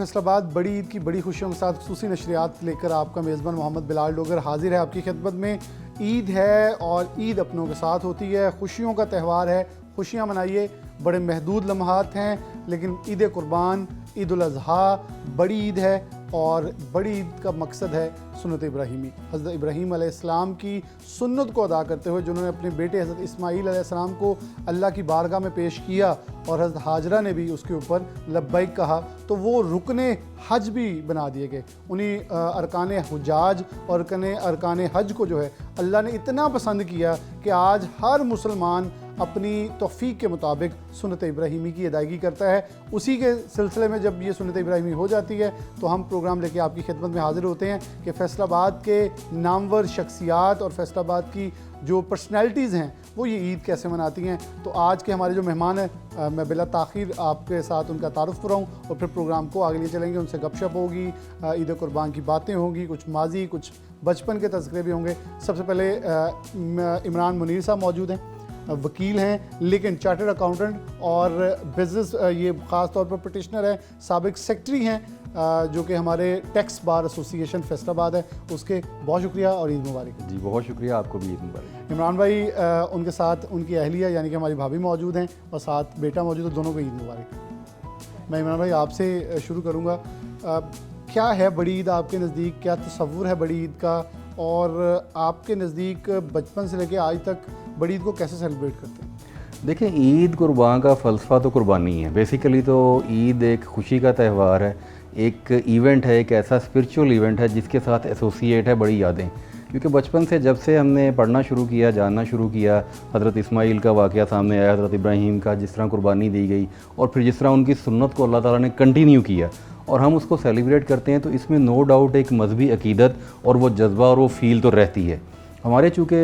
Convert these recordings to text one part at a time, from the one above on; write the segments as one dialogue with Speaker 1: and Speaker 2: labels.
Speaker 1: फैसलाबाद बड़ी ईद की बड़ी खुशियों के साथ खुसूसी नशरियात लेकर आपका मेज़बान मोहम्मद बिलाल डोगर हाजिर है आपकी खिदमत में। ईद है और ईद अपनों के साथ होती है, खुशियों का त्यौहार है, खुशियाँ मनाइए। बड़े महदूद लम्हात हैं, लेकिन ईद कुर्बान, ईद उल अज़हा बड़ी ईद है और बड़ी ईद का मकसद है सुन्नत इब्राहीमी। हज़रत इब्राहीम अलैहिस्सलाम की सुन्नत को अदा करते हुए जिन्होंने अपने बेटे हज़रत इस्माईल अलैहिस्सलाम को अल्लाह की बारगाह में पेश किया और हज़रत हाजरा ने भी उसके ऊपर लब्बैक कहा, तो वो रुकने हज भी बना दिए गए। उन्हीं अरकान हुजाज और अरकान हज को जो है अल्लाह ने इतना पसंद किया कि आज हर मुसलमान अपनी तौफीक के मुताबिक सुन्नत इब्राहीमी की अदायगी करता है। उसी के सिलसिले में जब ये सुन्नत इब्राहीमी हो जाती है तो हम प्रोग्राम लेके आपकी खिदमत में हाजिर होते हैं कि फैसलाबाद के नामवर शख्सियात और फैसलाबाद की जो पर्सनैलिटीज़ हैं वो ये ईद कैसे मनाती हैं। तो आज के हमारे जो मेहमान हैं मैं बिला ताख़ीर आपके साथ उनका तारुफ़ कराऊँ और फिर प्रोग्राम को आगे लिए चलेंगे। उनसे गपशप होगी, ईद कुर्बान की बातें होंगी, कुछ माजी कुछ बचपन के तज़किरे भी होंगे। सबसे पहले इमरान मुनीर साहब मौजूद हैं, वकील हैं लेकिन चार्टर्ड अकाउंटेंट और बिज़नेस ये ख़ास तौर पर प्रैक्टिशनर है, साबिक सेक्रेटरी हैं जो कि हमारे टैक्स बार एसोसिएशन फैसलाबाद है, उसके बहुत शुक्रिया और ईद मुबारक।
Speaker 2: जी बहुत शुक्रिया, आपको भी ईद मुबारक।
Speaker 1: इमरान भाई उनके साथ उनकी अहलिया यानी कि हमारी भाभी मौजूद हैं और साथ बेटा मौजूद है, दोनों को ईद मुबारक। मैं इमरान भाई आपसे शुरू करूँगा, क्या है बड़ी ईद आपके नज़दीक, क्या तसव्वुर है बड़ी ईद का और आपके नज़दीक बचपन से लेकर आज तक बड़ी ईद को कैसे सेलिब्रेट करते हैं?
Speaker 2: देखिए, ईद कुर्बान का फ़लसफ़ा तो कुर्बानी है। बेसिकली तो ईद एक खुशी का त्यौहार है, एक इवेंट है, एक ऐसा स्पिरिचुअल इवेंट है जिसके साथ एसोसिएट है बड़ी यादें। क्योंकि बचपन से जब से हमने पढ़ना शुरू किया, जानना शुरू किया, हज़रत इस्माईल का वाक़या सामने आया, हज़रत इब्राहीम का जिस तरह कुर्बानी दी गई और फिर जिस तरह उनकी सुन्नत को अल्लाह ताला ने कंटिन्यू किया और हम उसको सेलिब्रेट करते हैं, तो इसमें नो डाउट एक मजहबी अकीदत और वो जज्बा और वो फ़ील तो रहती है। हमारे चूँकि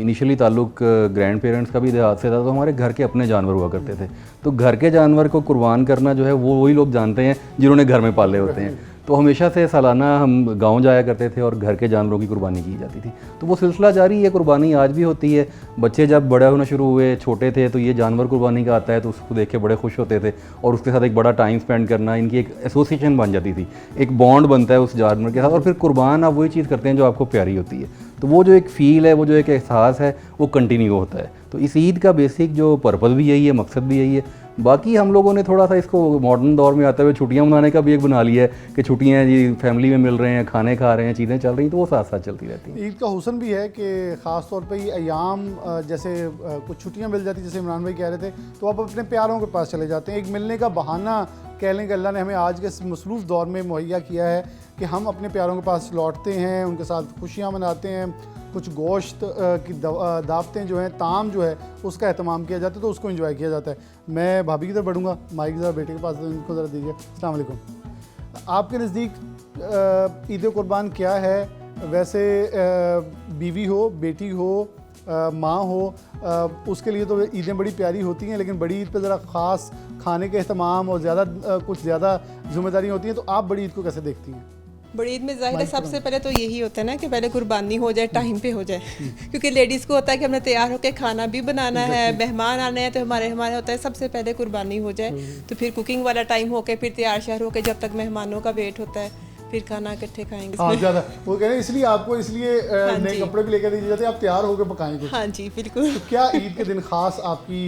Speaker 2: इनिशियली ताल्लुक़ ग्रैंड पेरेंट्स का भी देहात से था, तो हमारे घर के अपने जानवर हुआ करते थे। तो घर के जानवर को कुर्बान करना जो है वो वही लोग जानते हैं जिन्होंने घर में पाले होते हैं। तो हमेशा से सालाना हम गांव जाया करते थे और घर के जानवरों की कुर्बानी की जाती थी। तो वो सिलसिला जारी है, कुर्बानी आज भी होती है। बच्चे जब बड़े होना शुरू हुए, छोटे थे, तो ये जानवर कुर्बानी का आता है तो उसको देख के बड़े खुश होते थे और उसके साथ एक बड़ा टाइम स्पेंड करना, इनकी एक एसोसिएशन बन जाती थी, एक बॉन्ड बनता है उस जानवर के साथ और फिर कुर्बान आप वही चीज़ करते हैं जो आपको प्यारी होती है। तो वो जो एक फ़ील है, वो जो एक एहसास है, वो कंटिन्यू होता है। तो इस ईद का बेसिक जो पर्पज़ भी यही है, मकसद भी यही है। बाकी हम लोगों ने थोड़ा सा इसको मॉडर्न दौर में आते हुए छुट्टियां मनाने का भी एक बना लिया है कि छुट्टियां जी फैमिली में मिल रहे हैं, खाने खा रहे हैं, चीज़ें चल रही हैं, तो वो साथ साथ चलती रहती हैं।
Speaker 1: ईद का हुस्न भी है कि ख़ास तौर पे ये अयाम जैसे कुछ छुट्टियां मिल जाती, जैसे इमरान भाई कह रहे थे, तो आप अपने प्यारों के पास चले जाते हैं। एक मिलने का बहाना कह लें कि अल्लाह ने हमें आज के इस मसरूफ़ दौर में मुहैया किया है कि हम अपने प्यारों के पास लौटते हैं, उनके साथ खुशियाँ मनाते हैं, कुछ गोश्त की दावतें जो हैं, ताम जो है उसका एहतमाम किया जाता है, तो उसको एंजॉय किया जाता है। मैं भाभी की तरफ बढ़ूँगा, माइक ज़रा बेटे के पास इनको ज़रा दीजिए। अस्सलाम वालेकुम। आपके नज़दीक ईद कुर्बान क्या है? वैसे बीवी हो, बेटी हो, माँ हो, उसके लिए तो ईदें बड़ी प्यारी होती हैं, लेकिन बड़ी ईद पे ज़रा ख़ास खाने के अहतमाम और कुछ ज़्यादा जिम्मेदारियाँ होती हैं। तो आप बड़ी ईद को कैसे देखती हैं?
Speaker 3: बड़ी ईद में ज़ाहिर है सबसे पहले तो यही होता है ना कि पहले कुर्बानी हो जाए, टाइम पे हो जाए। क्योंकि लेडीज़ को होता है कि हमने तैयार होकर खाना भी बनाना है, मेहमान आने हैं, तो हमारे होता है सबसे पहले कुर्बानी हो जाए, तो फिर कुकिंग वाला टाइम होके फिर तैयार श्यार होकर जब तक मेहमानों का वेट होता है फिर खाना इकट्ठे खाएंगे।
Speaker 1: हाँ ज़्यादा वो कह रहे हैं इसलिए आपको नए कपड़े भी लेकर दिए जाते हैं, आप तैयार होकर पकाएंगे।
Speaker 3: हाँ जी बिल्कुल।
Speaker 1: तो क्या ईद के दिन खास आपकी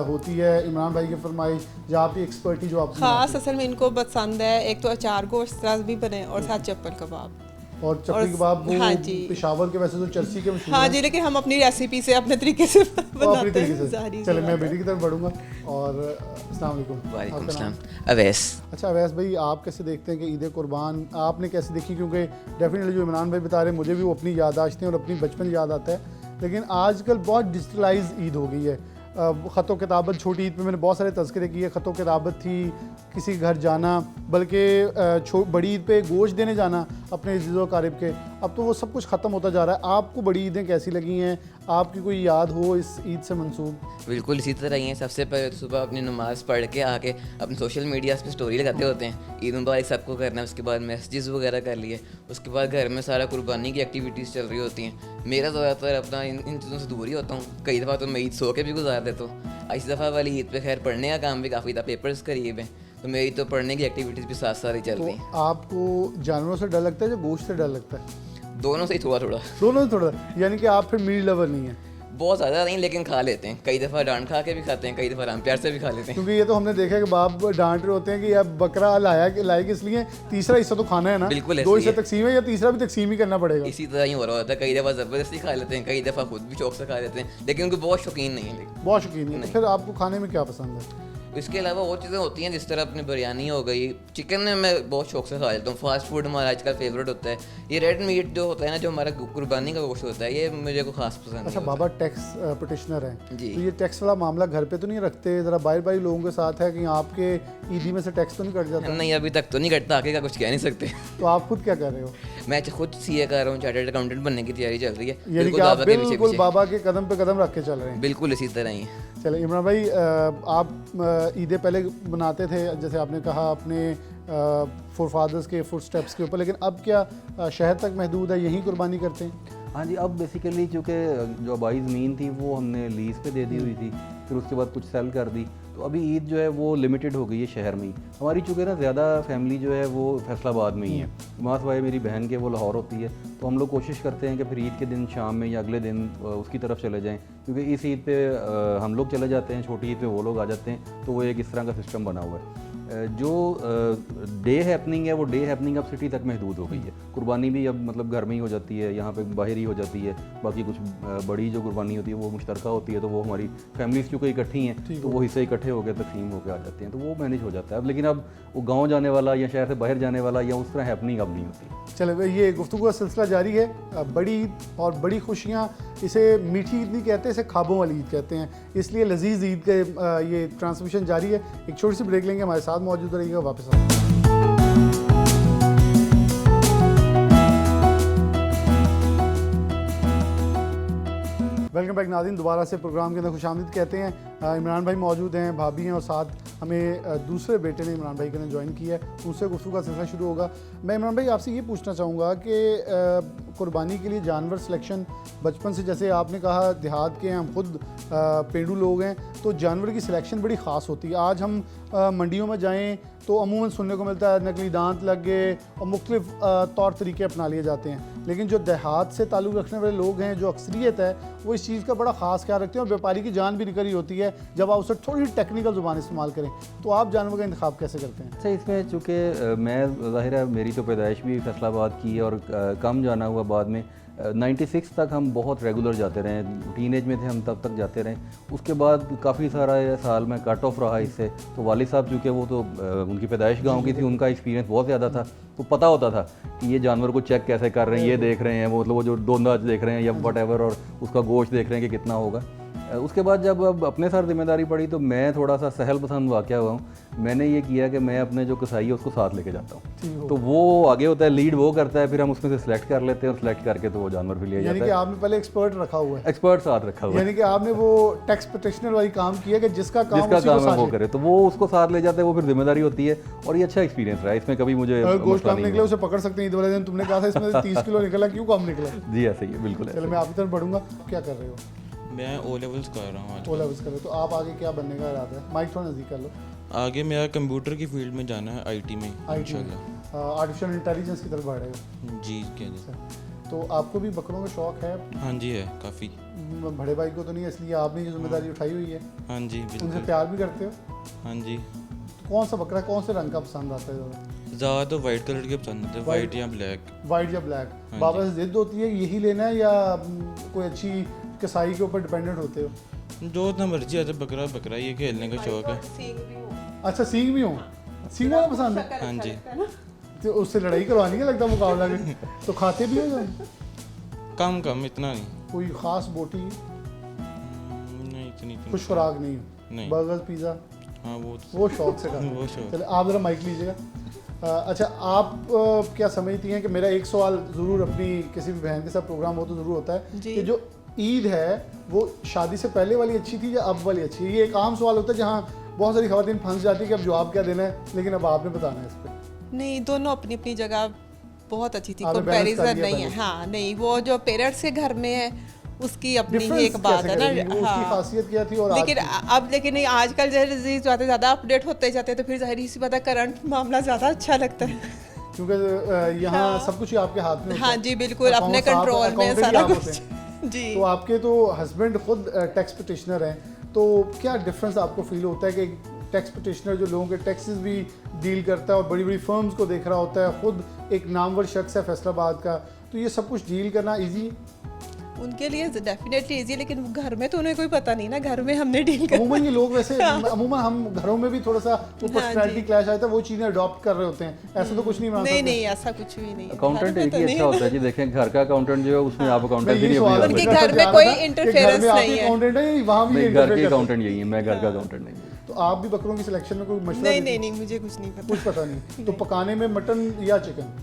Speaker 1: होती है? इमरान भाई की फरमाइश या आपकी एक्सपर्टी जो आप
Speaker 3: खास असल में इनको पसंद है, एक तो अचार गोश्त भी बने और साथ चप्पल कबाब
Speaker 1: और चपली कबाब। वो
Speaker 3: हाँ जी,
Speaker 1: पेशावर के वैसे तो चर्सी के मशहूर
Speaker 3: हाँ जी, लेकिन हम अपनी रेसिपी से अपने तरीके से
Speaker 1: बनाते हैं। चले मैं बेटी की तरफ बढ़ूंगा और अस्सलाम वालेकुम।
Speaker 4: वालेकुम सलाम। अवैस।
Speaker 1: अच्छा अवैस भाई, आप कैसे देखते हैं कि ईद कुर्बान आपने कैसे देखी? क्योंकि डेफिनेटली जो इमरान भाई बता रहे हैं मुझे भी वो अपनी याददाश्तें और अपनी बचपन याद आता है, लेकिन आजकल बहुत डिजिटलाइज ईद हो गई है। ख़तो किताबत, छोटी ईद पे मैंने बहुत सारे तज़किरे किए, ख़तो किताबत थी, किसी के घर जाना, बल्कि बड़ी ईद पे गोश्त देने जाना अपने इज़्ज़ो क़ारिब के। अब तो वो सब कुछ ख़त्म होता जा रहा है। आपको बड़ी ईदें कैसी लगी हैं? आपकी कोई याद हो इस ईद से मंसूब?
Speaker 4: बिल्कुल इसी तरह ही है। सबसे पहले सुबह अपनी नमाज़ पढ़ के आके अपने सोशल मीडिया पे स्टोरी लगाते होते हैं, ईद मुबारक सबको करना है। उसके बाद मैसेजेस वगैरह कर लिए, उसके बाद घर में सारा कुर्बानी की एक्टिविटीज़ चल रही होती हैं। मेरा ज़्यादातर अपना इन चीज़ों से दूर ही होता हूँ। कई दफ़ा तो मैं ईद सो के भी गुजार देता हूँ। इस दफ़ा वाली ईद पे खैर पढ़ने का काम भी काफ़ी था, पेपर्स करीब हैं, तो मेरी तो पढ़ने की एक्टिविटीज़ भी साथ साथ ही चल
Speaker 1: तो
Speaker 4: रही हैं।
Speaker 1: आपको जानवरों से डर लगता है या गोश्त से डर लगता है?
Speaker 4: दोनों से ही थोड़ा थोड़ा,
Speaker 1: दोनों से थोड़ा, यानी कि आप फिर मीट लवर नहीं है?
Speaker 4: बहुत ज़्यादा नहीं लेकिन खा लेते हैं, कई दफ़ा डांट खा के भी खाते हैं, कई दफ़ा राम प्यार से भी खा लेते हैं।
Speaker 1: क्योंकि ये तो हमने देखा है कि बाप डांट रहे होते हैं कि यार बकरा लाएगा इसलिए तीसरा हिस्सा तो खाना है ना,
Speaker 4: बिल्कुल ऐसे
Speaker 1: दो
Speaker 4: ही
Speaker 1: हिस्से
Speaker 4: है।
Speaker 1: तकसीम है या तीसरा भी तकसीम ही करना पड़ेगा।
Speaker 4: इसी तरह ही हो रहा होता है, कई दफ़ा ज़बरदस्ती खा लेते हैं, कई दफ़ा खुद भी शौक से खा लेते हैं, लेकिन उनको बहुत शौकीन नहीं है। लेकिन
Speaker 1: बहुत शौकीन है। तो फिर आपको खाने में क्या पसंद है?
Speaker 4: इसके अलावा और चीज़ें होती हैं, जिस तरह अपनी बिरयानी हो गई, चिकन में मैं बहुत शौक से खा लेता हूँ। फास्ट फूड हमारा आजकल फेवरेट होता है। ये रेड मीट जो होता है ना, जो हमारा कुर्बानी का गोश्त होता है, ये मुझे को खास पसंद
Speaker 1: अच्छा,
Speaker 4: नहीं
Speaker 1: बाबा टैक्स पटिशनर हैं
Speaker 4: जी।
Speaker 1: तो ये टैक्स वाला मामला घर पे तो नहीं रखते? ज़रा बाहर बाहर लोगों के साथ है कि आपके ईदी में से टैक्स तो नहीं कट जाता?
Speaker 4: होता। नहीं, अभी तक तो नहीं कटता, आगे का कुछ कह नहीं सकते।
Speaker 1: तो आप खुद क्या कर रहे हो?
Speaker 4: मैं खुद सीए कर रहा हूँ, चार्टर्ड अकाउंटेंट बनने की तैयारी चल रही है।
Speaker 1: यानी कि
Speaker 4: बिल्कुल
Speaker 1: आप
Speaker 4: बाबा के पीछे
Speaker 1: बिल्कुल
Speaker 4: पीछे।
Speaker 1: बाबा के कदम पे कदम रख के चल रहे हैं।
Speaker 4: बिल्कुल इसी तरह ही।
Speaker 1: चले इमरान भाई, आप ईदें पहले बनाते थे जैसे आपने कहा अपने फोरफादर्स के फुट स्टेप्स के ऊपर, लेकिन अब क्या शहर तक महदूद है, यहीं कुर्बानी करते हैं?
Speaker 2: हाँ जी, अब बेसिकली चूँकि जो आबाई ज़मीन थी वो हमने लीज़ पे दे दी हुई थी, फिर उसके बाद कुछ सेल कर दी, तो अभी ईद जो है वो लिमिटेड हो गई है शहर में ही। हमारी चूँकि ना ज़्यादा फैमिली जो है वो फैसलाबाद में ही है। मास भाई मेरी बहन के वो लाहौर होती है, तो हम लोग कोशिश करते हैं कि फिर ईद के दिन शाम में या अगले दिन उसकी तरफ चले जाएँ, क्योंकि इस ईद पे हम लोग चले जाते हैं, छोटी ईद पे वो लोग आ जाते हैं, तो वो एक इस तरह का सिस्टम बना हुआ है। जो डे हैपनिंग है वो डे हैपनिंग अब सिटी तक महदूद हो गई है। कुर्बानी भी अब मतलब घर में ही हो जाती है, यहाँ पे बाहर ही हो जाती है। बाकी कुछ बड़ी जो कुर्बानी होती है वो मुश्तरका होती है, तो वो हमारी फैमिलीज क्योंकि इकट्ठी हैं तो वो हिस्से इकट्ठे होकर तकसीम होकर आ जाते हैं, तो वो मैनेज हो जाता है अब। लेकिन अब वो गाँव जाने वाला या शहर से बाहर जाने वाला या उस तरह हैपनिंग अब नहीं होती।
Speaker 1: चले भाई, ये गुफ्तगू का सिलसिला जारी है। बड़ी ईद और बड़ी खुशियाँ, इसे मीठी ईद नहीं कहते, इसे ख्वाबों वाली ईद कहते हैं, इसलिए लजीज ईद के ये ट्रांसमिशन जारी है। एक छोटी सी ब्रेक लेंगे, हमारे साथ मौजूद रहिएगा, वापस आएंगे। वेलकम बैक नाज़रीन, दोबारा से प्रोग्राम के अंदर खुशामदीद कहते हैं। इमरान भाई मौजूद हैं, भाभी हैं और साथ हमें दूसरे बेटे ने इमरान भाई के ने ज्वाइन किया है, उनसे गुफ्तगू का सिलसिला शुरू होगा। मैं इमरान भाई आपसे ये पूछना चाहूँगा कि कुर्बानी के लिए जानवर सिलेक्शन बचपन से, जैसे आपने कहा देहात के हैं, हम खुद पेंडू लोग हैं, तो जानवर की सिलेक्शन बड़ी ख़ास होती है। आज हम मंडियों में जाएँ तो अमूमन सुनने को मिलता है नकली दांत लग गए और मुख्तलिफ तौर तरीके अपना लिए जाते हैं, लेकिन जो देहात से ताल्लुक़ रखने वाले लोग हैं, जो अक्सरियत है, वो इस चीज़ का बड़ा ख़ास ख्याल रखते हैं और व्यापारी की जान भी निकल रही होती है जब आप उससे थोड़ी टेक्निकल ज़ुबान इस्तेमाल करें। तो आप जानवर का इंतखाब कैसे करते हैं?
Speaker 2: अच्छा, इसमें चूँकि मैं ज़ाहिर है मेरी तो पैदाइश भी फैसलाबाद की है और कम जाना हुआ बाद में 96 तक हम बहुत रेगुलर जाते रहे, टीनेज में थे हम तब तक जाते रहे। उसके बाद काफ़ी सारा साल में कट ऑफ रहा इससे। तो वालिद साहब चूँकि वो तो उनकी पैदाइश गांव की थी, उनका एक्सपीरियंस बहुत ज़्यादा था, तो पता होता था कि ये जानवर को चेक कैसे कर रहे हैं, ये देख रहे हैं, मतलब वो जो डोंदा देख रहे हैं या वट और उसका गोश्त देख रहे हैं कि कितना होगा। उसके बाद जब अब अपने सर जिम्मेदारी पड़ी तो मैं थोड़ा सा सहल पसंद वाक़या हुआ हूँ। मैंने ये किया कि मैं अपने जो कसाई है उसको साथ लेके जाता हूँ, तो वो आगे होता है, लीड वो करता है, फिर हम उसमें से सिलेक्ट कर लेते हैं और सिलेक्ट करके तो वो जानवर भी लिया
Speaker 1: यानी
Speaker 2: जाता
Speaker 1: कि
Speaker 2: है।
Speaker 1: आपने पहले एक्सपर्ट रखा हुआ है,
Speaker 2: एक्सपर्ट साथ रखा हुआ है,
Speaker 1: यानी कि आपने वो टैक्स प्रोटेक्शनर वाली काम किया कि जिसका काम
Speaker 2: है वो करे, तो वो उसको साथ ले जाते हैं, वो फिर जिम्मेदारी होती है। और ये अच्छा एक्सपीरियंस रहा है, इसमें कभी मुझे
Speaker 1: गोश्त कम निकले उसे पकड़ सकते हैं। ईद वाले दिन तुमने कहा था इसमें 30 किलो निकला, क्यों कम निकला?
Speaker 2: जी ऐसे ही है, बिल्कुल
Speaker 1: चलो मैं आपकी तरफ बढ़ूंगा। क्या कर रहे हो?
Speaker 5: मैं ओ लेवल्स कर रहा हूँ आज।
Speaker 1: ओ लेवल्स कर रहे हो, तो आप आगे क्या बनने का इरादा है? माइक थोड़ा नज़दीक कर लो।
Speaker 5: आगे मेरा कंप्यूटर की फील्ड में जाना है, आईटी में
Speaker 1: IT
Speaker 5: इंशाल्लाह।
Speaker 1: आर्टिफिशियल इंटेलिजेंस की तरफ बढ़ेगा।
Speaker 5: जी क्या जी।
Speaker 1: तो आपको भी बकरों का शौक है?
Speaker 5: हाँ जी है काफ़ी।
Speaker 1: बड़े भाई को तो नहीं, इसलिए आपने ये जिम्मेदारी उठाई हुई है।
Speaker 5: हाँ जी
Speaker 1: उनसे
Speaker 5: बिल्कुल।
Speaker 1: प्यार भी करते हो?
Speaker 5: हाँ जी।
Speaker 1: तो कौन सा बकरा कौन से रंग का पसंद आता है ज़्यादा?
Speaker 5: ज़्यादा तो वाइट कलर के पसंद होते हैं, वाइट या ब्लैक।
Speaker 1: वाइट या ब्लैक? बाबा से जिद होती है यही लेना है या कोई अच्छी कसाई के ऊपर डिपेंडेंट होते हो?
Speaker 5: जो इतना मर्जी आता है, बकरा बकरा ये खेलने का शौक है।
Speaker 1: अच्छा, सींग भी हो? सींग वाला पसंद है?
Speaker 5: हाँ जी।
Speaker 1: तो उससे लड़ाई करवानी है लगता मुकाबला में। तो खाते भी हो या
Speaker 5: कम कम, इतना नहीं।
Speaker 1: कोई खास बोटी?
Speaker 5: नहीं इतनी
Speaker 1: खुश खुराक नहीं हो?
Speaker 5: नहीं।
Speaker 1: बर्गर पिज़्ज़ा
Speaker 5: हाँ
Speaker 1: वो शौक से करते
Speaker 5: वो
Speaker 1: हैं।
Speaker 5: शौक।
Speaker 1: चलिए आप ज़रा माइक लीजिएगा। अच्छा, आप क्या समझती हैं कि मेरा एक सवाल ज़रूर अपनी किसी भी बहन के साथ प्रोग्राम हो तो ज़रूर होता है
Speaker 3: जी।
Speaker 1: कि जो ईद है वो शादी से पहले वाली अच्छी थी या अब वाली अच्छी है? ये एक आम सवाल होता है जहाँ बहुत सारी खवातीन फंस जाती है कि अब जवाब क्या देना है, लेकिन अब आपने बताना है इस पर।
Speaker 3: नहीं, दोनों अपनी अपनी जगह बहुत अच्छी थी,
Speaker 1: आपने balance कर
Speaker 3: कंपैरिजन
Speaker 1: लिया
Speaker 3: नहीं है।
Speaker 1: पहले।
Speaker 3: हाँ नहीं, वो जो पेरेंट्स के घर में है उसकी अपनी ही
Speaker 1: डिफरेंस
Speaker 3: एक बात है ना।
Speaker 1: उसकी
Speaker 3: हाँ
Speaker 1: खासियत क्या थी और आज
Speaker 3: लेकिन अब लेकिन आजकल जैसे ज़्यादा अपडेट होते जाते हैं तो फिर जाहिर सी बात है करंट मामला ज़्यादा अच्छा लगता है।
Speaker 1: क्योंकि यहाँ सब कुछ ही आपके हाथ में होता
Speaker 3: हाँ
Speaker 1: है।
Speaker 3: जी बिल्कुल, अपने
Speaker 1: Accounts आप-
Speaker 3: कंट्रोल में
Speaker 1: accountant ही
Speaker 3: सारा
Speaker 1: आप होते
Speaker 3: कुछ
Speaker 1: हैं।
Speaker 3: जी।
Speaker 1: तो आपके तो हस्बैंड खुद टैक्स पिटिशनर हैं, तो क्या डिफरेंस आपको फील होता है कि टैक्स पिटिशनर जो लोगों के टैक्सेस भी डील करता है और बड़ी बड़ी फर्म्स को देख रहा होता है, खुद एक नामवर शख्स है फैसलाबाद का, तो ये सब कुछ डील करना ईजी?
Speaker 3: उनके लिए डेफिनेटली इजी, लेकिन घर में तो उन्हें कोई पता नहीं ना, घर में हमने डील कर।
Speaker 1: अमूमन ये लोग वैसे अमूमन हम घरों में भी थोड़ा सा वो पर्सनैलिटी क्लैश आता है, वो चीज़ें अडॉप्ट कर रहे होते हैं, ऐसा तो कुछ नहीं मानते?
Speaker 3: नहीं नहीं ऐसा कुछ भी नहीं है।
Speaker 2: अकाउंटेंट
Speaker 3: घर में
Speaker 2: एक
Speaker 3: तो
Speaker 2: ही
Speaker 3: नहीं
Speaker 2: अच्छा होता है जी। देखें घर का अकाउंटेंट जो है उसमें आप अकाउंटेंट
Speaker 1: मैं
Speaker 2: भी
Speaker 1: यही
Speaker 2: नहीं
Speaker 1: सवाल
Speaker 2: अपनी
Speaker 3: उनके
Speaker 1: पूछना
Speaker 3: घर में
Speaker 1: चाह
Speaker 3: कोई
Speaker 1: रहा था कि
Speaker 3: interference
Speaker 1: घर में आप ही
Speaker 3: नहीं है।
Speaker 1: अकाउंटेंट हैं, वहाँ भी
Speaker 2: नहीं, घर
Speaker 1: interfere
Speaker 2: के
Speaker 1: करते हैं।
Speaker 2: अकाउंटेंट यही है, मैं घर का अकाउंटेंट नहीं हूँ।
Speaker 1: तो आप भी बकरों की सिलेक्शन में कोई मशवरा
Speaker 3: नहीं
Speaker 1: देते हैं?
Speaker 3: नहीं नहीं मुझे कुछ नहीं
Speaker 1: कुछ पता नहीं। तो पकाने में मटन या चिकन,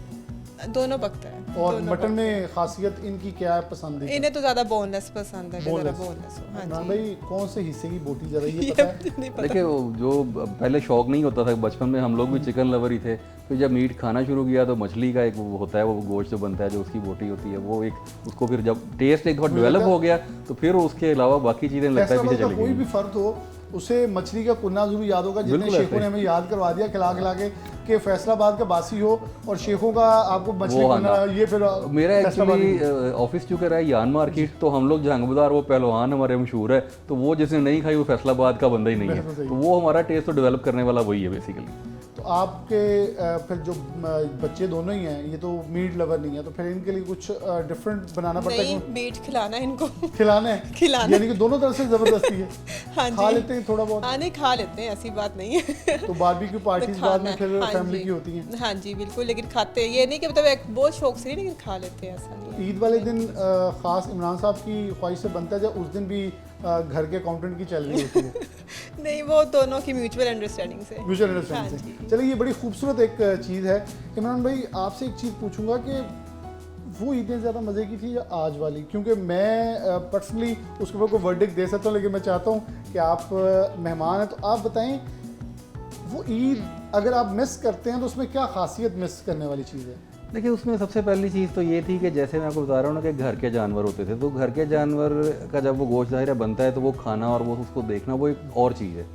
Speaker 3: पता, दोनों पकता है।
Speaker 1: और
Speaker 3: दोनों
Speaker 1: मटन में खासियत इनकी क्या है पसंद है?
Speaker 3: इन्हें तो ज्यादा बोनलेस पसंद है कि जरा
Speaker 1: Boneless।
Speaker 3: बोनलेस हो। हाँ
Speaker 1: इमरान
Speaker 3: जी
Speaker 1: भाई कौन से हिस्से की बोटी ज़्यादा ये पता है?
Speaker 3: नहीं पता।
Speaker 2: देखिए वो जो पहले शौक नहीं होता था, बचपन में हम लोग भी चिकन लवर ही थे, फिर जब मीट खाना शुरू किया तो मछली का एक वो होता है, वो गोश्त जो बनता है जो उसकी बोटी होती है वो एक उसको फिर जब टेस्ट एक बार डेवलप हो गया तो फिर उसके अलावा बाकी चीज़ें लगता है पीछे
Speaker 1: फैसलाबाद का
Speaker 2: चली
Speaker 1: कोई
Speaker 2: गई।
Speaker 1: भी फर्द हो उसे मछली का कुन्ना जरूर याद होगा, जितने
Speaker 2: बिल्कुल
Speaker 1: शेखों ने हमें याद करवा दिया खिला खिला के कि फैसलाबाद का बासी हो और शेखों का आपको मछली
Speaker 2: वो
Speaker 1: कुन्ना,
Speaker 2: आना।
Speaker 1: ये फिर
Speaker 2: मेरा
Speaker 1: फैसलाबाद
Speaker 2: एक्चुअली ऑफिस चुका रहा है यान मार्केट, तो हम लोग जंगबदार वो पहलवान हमारे मशहूर है, तो वो जिसने नहीं खाई वो फैसलाबाद का बंदा ही नहीं
Speaker 1: बिल्कुल
Speaker 2: है,
Speaker 1: सही।
Speaker 2: तो वो हमारा टेस्ट तो डेवलप करने वाला वही है बेसिकली।
Speaker 1: तो आपके फिर जो बच्चे दोनों ही हैं, ये तो मीट लवर नहीं है, तो फिर इनके लिए कुछ डिफरेंट बनाना पड़ता है
Speaker 3: नहीं
Speaker 1: कि
Speaker 3: मीट खिलाना है इनको।
Speaker 1: खिलाना है?
Speaker 3: खिलाना।
Speaker 1: यानी कि दोनों तरफ से जबरदस्ती है।
Speaker 3: हाँ
Speaker 1: खा
Speaker 3: जी
Speaker 1: लेते हैं थोड़ा बहुत?
Speaker 3: हाँ नहीं खा लेते हैं, ऐसी बात नहीं है।
Speaker 1: तो बारबेक्यू पार्टीज
Speaker 3: तो
Speaker 1: बाद में
Speaker 3: खाना
Speaker 1: फिर
Speaker 3: हाँ
Speaker 1: फैमिली
Speaker 3: जी।
Speaker 1: की होती हैं?
Speaker 3: हाँ जी बिल्कुल, लेकिन खाते हैं, ये नहीं कि मतलब एक बहुत शौक से नहीं, लेकिन खा लेते हैं, ऐसा नहीं है।
Speaker 1: ईद वाले दिन खास इमरान साहब की ख्वाहिश से बनता है जब उस दिन भी घर के अकाउंटेंट की चैलेंज होती है?
Speaker 3: नहीं वो दोनों की म्यूचुअल अंडरस्टैंडिंग से।
Speaker 1: म्यूचुअल
Speaker 3: हाँ
Speaker 1: अंडरस्टैंडिंग
Speaker 3: जी।
Speaker 1: से। चलिए ये बड़ी खूबसूरत एक चीज़ है। इमरान भाई आपसे एक चीज़ पूछूंगा कि वो ईदें ज़्यादा मज़े की थी या आज वाली? क्योंकि मैं पर्सनली उसके ऊपर कोई वर्डिक्ट दे सकता हूँ, लेकिन मैं चाहता हूँ कि आप मेहमान हैं तो आप बताएं वो ईद अगर आप मिस करते हैं तो उसमें क्या खासियत मिस करने वाली चीज़ है?
Speaker 2: देखिए उसमें सबसे पहली चीज़ तो ये थी कि जैसे मैं आपको बता रहा हूँ ना कि घर के जानवर होते थे, तो घर के जानवर का जब वो गोश्त ज़ाहिर है बनता है तो वो खाना और वो उसको देखना वो एक और चीज़ है।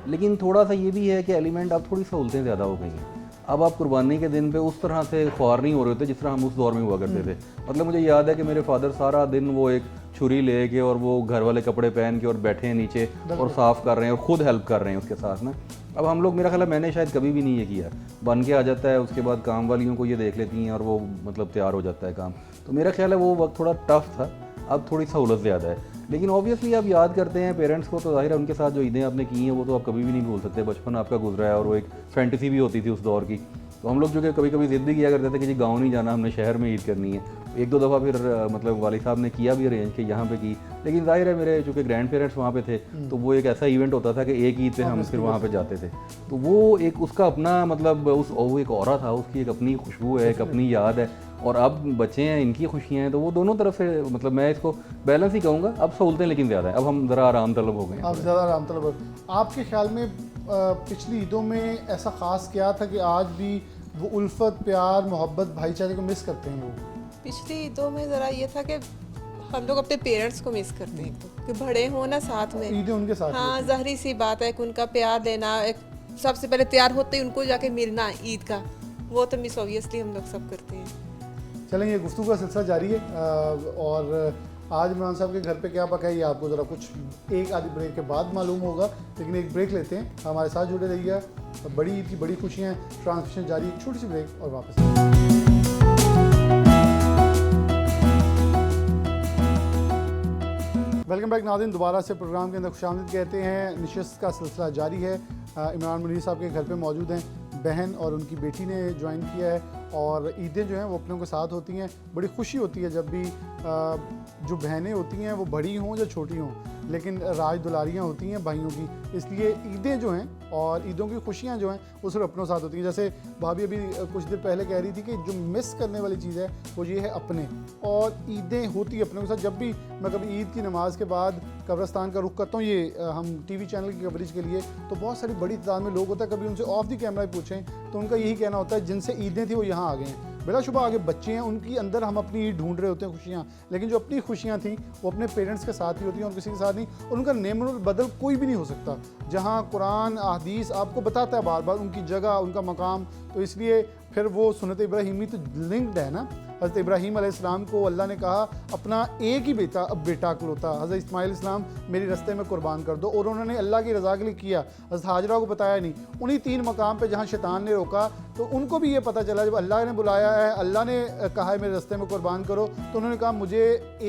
Speaker 2: लेकिन थोड़ा सा ये भी है कि एलिमेंट अब थोड़ी सहूलतें ज़्यादा हो गई हैं। अब आप कुर्बानी के दिन पे उस तरह से ख्वार नहीं हो रहे होते जिस तरह हम उस दौर में हुआ करते थे। मतलब मुझे याद है कि मेरे फादर सारा दिन वो एक छुरी ले के और वो घर वाले कपड़े पहन के और बैठे हैं नीचे और साफ़ कर रहे हैं और ख़ुद हेल्प कर रहे हैं उसके साथ ना। अब हम लोग, मेरा ख्याल है मैंने शायद कभी भी नहीं ये किया, बन के आ जाता है, उसके बाद काम वालियों को ये देख लेती हैं और वो मतलब तैयार हो जाता है काम। तो मेरा ख्याल है वो वक्त थोड़ा टफ था, अब थोड़ी सहूलत ज़्यादा है। लेकिन ऑब्वियसली आप याद करते हैं पेरेंट्स को, तो ज़ाहिर है उनके साथ जो ईदें आपने की हैं वो तो आप कभी भी नहीं भूल सकते। बचपन आपका गुजरा है और वो एक फैंटेसी भी होती थी उस दौर की। तो हम लोग जो कि कभी कभी ज़िद भी किया करते थे कि जी गाँव नहीं जाना, हमने शहर में ईद करनी है। एक दो दफ़ा फिर मतलब वालिद साहब ने किया भी अरेंज कि यहाँ पे की, लेकिन जाहिर है मेरे चूँकि ग्रैंड पेरेंट्स वहाँ पे थे तो वो एक ऐसा इवेंट होता था कि एक ईद पे हम फिर वहाँ पे जाते थे। तो वो एक उसका अपना मतलब वो एक औरा था, उसकी एक अपनी खुशबू है, एक अपनी याद है। और अब बच्चे हैं, इनकी खुशियाँ हैं, तो वो दोनों तरफ से मतलब मैं इसको बैलेंस ही कहूँगा। अब सहूलतें लेकिन ज़्यादा है, अब हम ज़रा आराम तलब हो गए हैं।
Speaker 1: आप ज़्यादा आराम तलब। आपके ख्याल में पिछली ईदों में ऐसा ख़ास क्या था कि आज भी वो उल्फत, प्यार, मोहब्बत, भाईचारे को मिस करते हैं लोग?
Speaker 3: पिछली ईदों में ज़रा ये था कि हम लोग अपने पेरेंट्स को मिस करते हैं, तो कि बड़े हों ना साथ में।
Speaker 1: ईदें उनके साथ
Speaker 3: हाँ ज़ाहिर सी बात है कि उनका प्यार देना, एक सबसे पहले तैयार होते ही उनको जाके मिलना ईद का, वो तो मिस ऑब्वियसली हम लोग सब करते हैं।
Speaker 1: चलें ये गुफ्तगू का सिलसिला जारी है और आज इमरान साहब के घर पे क्या पका है ये आपको ज़रा कुछ एक आधी ब्रेक के बाद मालूम होगा, लेकिन एक ब्रेक लेते हैं, हमारे साथ जुड़े रहिएगा। बड़ी ईद की बड़ी खुशियाँ, ट्रांसमिशन जारी, एक छोटी सी ब्रेक और वापस। वेलकम बैक नाज़रीन, दोबारा से प्रोग्राम के अंदर खुशामदीद कहते हैं। नशिस्त का सिलसिला जारी है। इमरान मुनीर साहब के घर पे मौजूद हैं, बहन और उनकी बेटी ने ज्वाइन किया है और ईदें जो हैं वो अपनों के साथ होती हैं। बड़ी खुशी होती है जब भी जो बहनें होती हैं वो बड़ी हों या छोटी हों, लेकिन राज दुलारियाँ होती हैं भाइयों की, इसलिए ईदें जो हैं और ईदों की खुशियाँ जो हैं वो सिर्फ अपनों साथ होती हैं। जैसे भाभी अभी कुछ देर पहले कह रही थी कि जो मिस करने वाली चीज़ है वो ये है अपने, और ईदें होती अपनों के साथ। जब भी मैं कभी ईद की नमाज़ के बाद कब्रस्तान का रुख करता हूँ, ये हम टीवी चैनल की कवरेज के लिए, तो बहुत सारी बड़ी तादाद में लोग होता है, कभी उनसे ऑफ द कैमरा पूछें तो उनका यही कहना होता है जिनसे ईदें थी वो यहाँ आ गए हैं। बिलाशुबा आगे बच्चे हैं, उनकी अंदर हम अपनी ईद ढूंढ रहे होते हैं खुशियाँ, लेकिन जो अपनी खुशियाँ थी वो अपने पेरेंट्स के साथ ही होती हैं और किसी के साथ नहीं, और उनका नेमनुल बदल कोई भी नहीं हो सकता। जहाँ कुरान हदीस आपको बताता है बार बार उनकी जगह, उनका मकाम, तो इसलिए फिर वो सुन्नत इब्राहीमी तो लिंक्ड है ना। हज़रत इब्राहीम अलैहिस्सलाम को अल्लाह ने कहा अपना एक ही बेटा, अब बेटा अकलौता हज़रत इस्माइल इस्लाम मेरे रास्ते में कुर्बान कर दो, और उन्होंने अल्लाह की रज़ा के लिए किया। हज़रत हाजरा को बताया नहीं, उन्हीं 3 मकाम पे जहाँ शैतान ने रोका तो उनको भी ये पता चला, जब अल्लाह ने बुलाया है, अल्लाह ने कहा है मेरे रास्ते में कुर्बान करो, तो उन्होंने कहा मुझे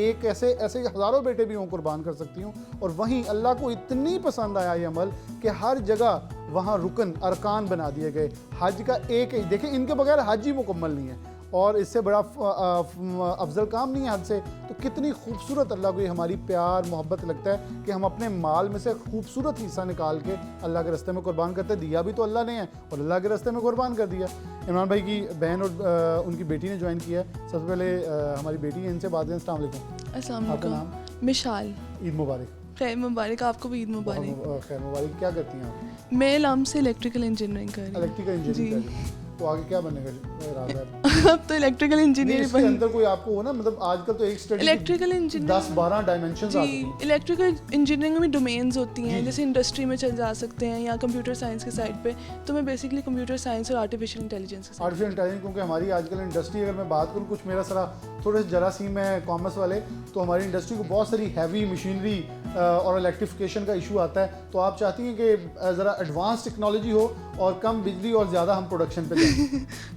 Speaker 1: एक ऐसे हज़ारों बेटे भी हों कुर्बान कर सकती हूँ। और वहीं अल्लाह को इतनी पसंद आया ये अमल कि हर जगह वहाँ रुकन अरकान बना दिए गए। हज का एक ही, देखिए इनके बगैर हज ही मुकम्मल नहीं है, और इससे बड़ा अफजल काम नहीं है हद से। तो कितनी खूबसूरत अल्लाह को ये हमारी प्यार मोहब्बत लगता है कि हम अपने माल में से खूबसूरत हिस्सा निकाल के अल्लाह के रास्ते में कुर्बान करते। दिया भी तो अल्लाह ने है और अल्लाह के रास्ते में कुर्बान कर दिया। इमरान भाई की बहन और उनकी बेटी ने ज्वाइन किया है। सबसे पहले हमारी बेटी है, इनसे बात करें। अस्सलाम वालेकुम।
Speaker 6: अस्सलाम
Speaker 1: आपका
Speaker 6: वालेकुम।
Speaker 1: नाम?
Speaker 6: मिशाल।
Speaker 1: ईद मुबारक।
Speaker 6: खैर मुबारक, आपको भी ईद मुबारक।
Speaker 1: खैर मुबारक। क्या करती हैं आप?
Speaker 6: मैं इलाम से इलेक्ट्रिकल इंजीनियरिंग कर रही हूँ।
Speaker 1: इलेक्ट्रिकल इंजीनियरिंग कर रही हैं। तो आगे क्या बनने का इरादा है?
Speaker 6: अब तो इलेक्ट्रिकल इंजीनियर
Speaker 1: इसके अंदर कोई आपको हो ना, मतलब आजकल तो एक स्टडी
Speaker 6: इलेक्ट्रिकल इंजीनियर
Speaker 1: 10-12 डायमेंशंस आ
Speaker 6: जी,
Speaker 1: गई हैं।
Speaker 6: इलेक्ट्रिकल इंजीनियरिंग में डोमेन्स होती हैं,
Speaker 1: जी।
Speaker 6: जैसे इंडस्ट्री में चल जा सकते हैं या कंप्यूटर साइंस के साइड पे। तो मैं बेसिकली कंप्यूटर साइंस और आर्टिफिशियल इंटेलिजेंस के साथ।
Speaker 1: आर्टिफिशियल इंटेलिजेंस, क्योंकि हमारी आजकल इंडस्ट्री, अगर मैं बात करूँ, कुछ मेरा सारा थोड़े से जरासीम है कॉमर्स वाले, तो हमारी इंडस्ट्री को बहुत सारी हैवी मशीनरी और इलेक्ट्रिफिकेशन का इशू आता है। तो आप चाहती हैं कि ज़रा एडवांस टेक्नोलॉजी हो और कम बिजली और ज़्यादा हम प्रोडक्शन पे जाएं।